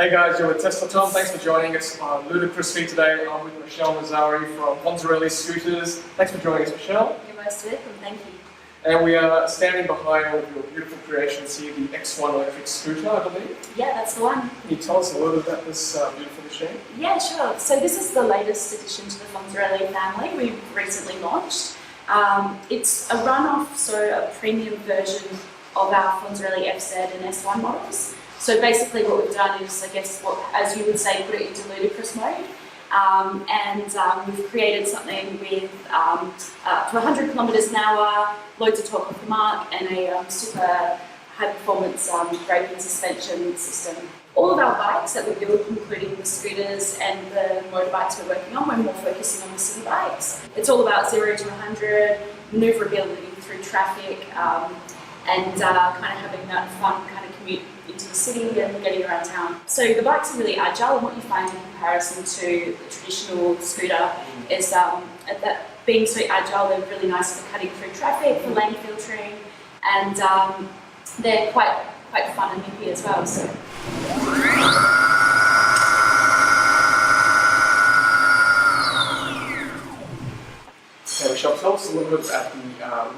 Hey guys, you're with Tesla Tom. Thanks for joining us on Ludicrous Feed today. I'm with Michelle Nazzari from Fonzarelli Scooters. Thanks for joining us, Michelle. You're most welcome, thank you. And we are standing behind one of your beautiful creations here, the X1 electric scooter, I believe. Yeah, that's the one. Can you tell us a little bit about this beautiful machine? Yeah, sure. So this is the latest addition to the Fonzarelli family. We recently launched. It's a runoff, so a premium version of our Fonzarelli FZ and S1 models. So basically what we've done is, I guess, as you would say, put it into ludicrous mode. We've created something with up to 100 kilometres an hour, loads of torque off the mark, and a super high-performance braking suspension system. All of our bikes that we build, including the scooters and the motorbikes we're working on, we're more focusing on the city bikes. It's all about 0 to 100, manoeuvrability through traffic, and kind of having that fun kind of commute into the city and getting around town. So the bikes are really agile, and what you find in comparison to the traditional scooter is that being so agile, they're really nice for cutting through traffic, for lane filtering, and they're quite fun and nippy as well. So. Okay, Michelle, tell us a little bit about the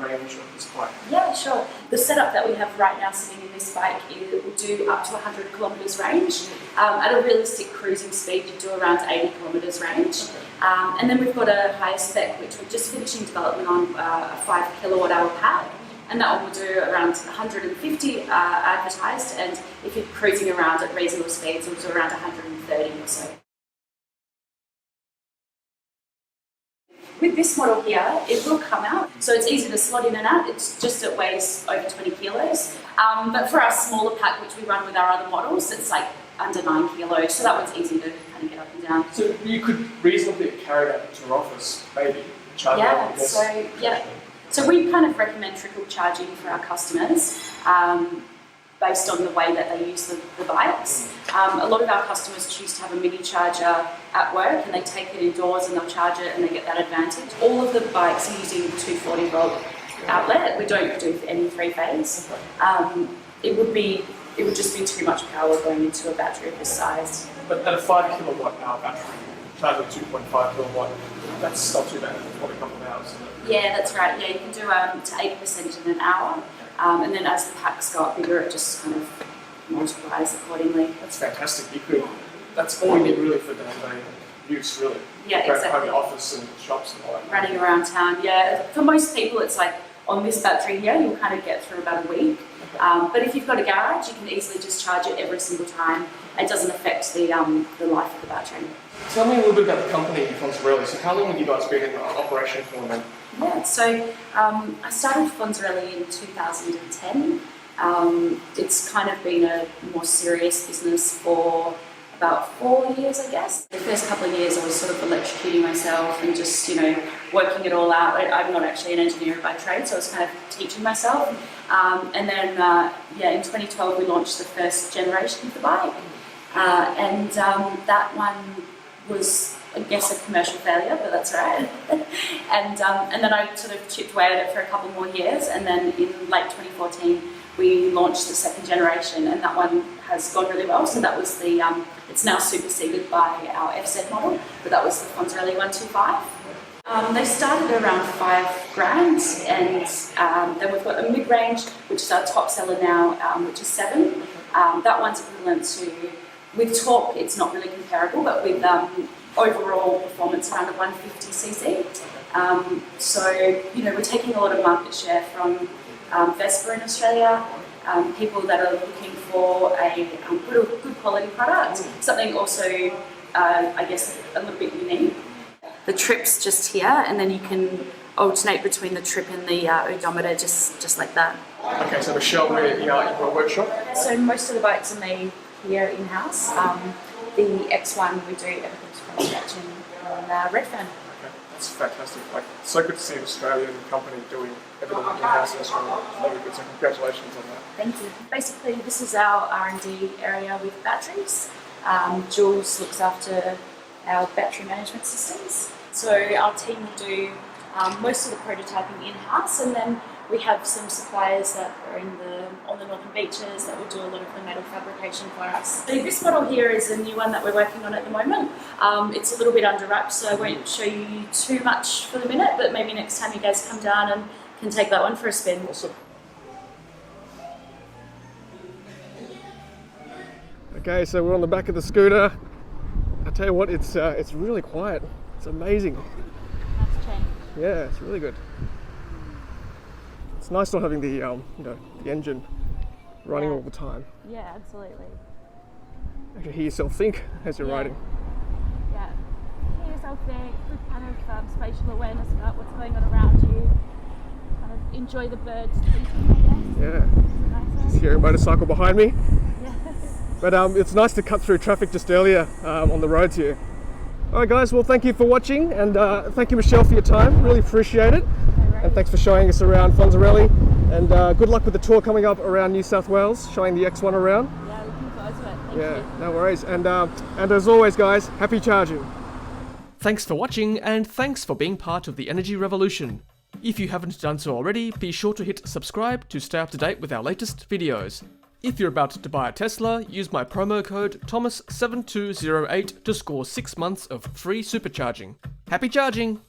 range of this bike. Yeah, sure. The setup that we have right now sitting in this bike, it will do up to 100 kilometres range. At a realistic cruising speed, you do around 80 kilometres range. And then we've got a higher spec, which we're just finishing development on, a 5 kilowatt hour pack. And that one will do around 150 advertised, and if you're cruising around at reasonable speeds, it'll do around 130 or so. With this model here, it will come out, so it's easy to slot in and out. It's just, it weighs over 20 kilos. But for our smaller pack, which we run with our other models, it's like under 9 kilos, so that one's easy to kind of get up and down. So you could reasonably carry that into your office, maybe, charge Yeah, so we kind of recommend trickle charging for our customers based on the way that they use the bikes. A lot of our customers choose to have a mini charger at work, and they take it indoors and they'll charge it and they get that advantage. All of the bikes are using 240 volt outlet. We don't do any three-phase. It would just be too much power going into a battery of this size. But at a 5 kilowatt hour battery, charging 2.5 kilowatt, that's not too bad, probably a couple of hours. Yeah, that's right. Yeah, you can do to 80% in an hour. And then as the packs go up bigger, it just kind of multiplies accordingly. That's fantastic. That's all you need really for day-to-day use, really. Yeah, exactly. Home office and shops and all that. Running around town, yeah. For most people, it's like on this battery here, you'll kind of get through about a week. But if you've got a garage, you can easily just charge it every single time. It doesn't affect the life of the battery. Tell me a little bit about the company, Fonzarelli. So how long have you guys been in operation for now? Yeah, so I started Fonzarelli in 2010. It's kind of been a more serious business for about 4 years, I guess. The first couple of years I was sort of electrocuting myself and just, working it all out. I'm not actually an engineer by trade, so I was kind of teaching myself. And then, in 2012 we launched the first generation of the bike. And that one was, I guess, a commercial failure, but that's all right. And then I sort of chipped away at it for a couple more years, and then in late 2014 we launched the second generation, and that one has gone really well. So that was the, it's now superseded by our FZ model, but that was the Fonzarelli 125. They started around $5,000, and then we've got a mid-range, which is our top seller now, which is 7. That one's equivalent to, with torque, it's not really comparable, but with overall performance around a 150cc. So, we're taking a lot of market share from Vespa in Australia, people that are looking for a good quality product, something also, I guess, a little bit unique. The trip's just here, and then you can alternate between the trip and the odometer, just like that. Okay, so Michelle, we're in your workshop? So most of the bikes are made here in-house. The X1 we do everything from scratch in Redfern. Okay, that's fantastic. It's so good to see an Australian company doing everything in-house in Australia. Very good, so congratulations on that. Thank you. Basically, this is our R&D area with batteries. Jules looks after our battery management systems. So our team will do most of the prototyping in-house, and then we have some suppliers that are on the northern beaches that will do a lot of the metal fabrication for us. So this model here is a new one that we're working on at the moment. It's a little bit under wraps, so I won't show you too much for the minute, but maybe next time you guys come down and can take that one for a spin. Awesome. Okay, so we're on the back of the scooter. I tell you what, it's really quiet. It's amazing. Nice change. Yeah, it's really good. It's nice not having the the engine running all the time. Yeah, absolutely. You can hear yourself think as you're riding. Yeah. Hear yourself think, good kind of spatial awareness about what's going on around you. Kind of enjoy the birds tweeting, I guess. Yeah. Just hear a motorcycle behind me. Yeah. But it's nice to cut through traffic just earlier on the roads here. Alright guys, well thank you for watching, and thank you Michelle for your time, really appreciate it. And thanks for showing us around Fonzarelli, and good luck with the tour coming up around New South Wales, showing the X1 around. Yeah, looking forward to it. Thank you. No worries, and as always guys, happy charging. Thanks for watching, and thanks for being part of the energy revolution. If you haven't done so already, be sure to hit subscribe to stay up to date with our latest videos. If you're about to buy a Tesla, use my promo code Thomas7208 to score 6 months of free supercharging. Happy charging!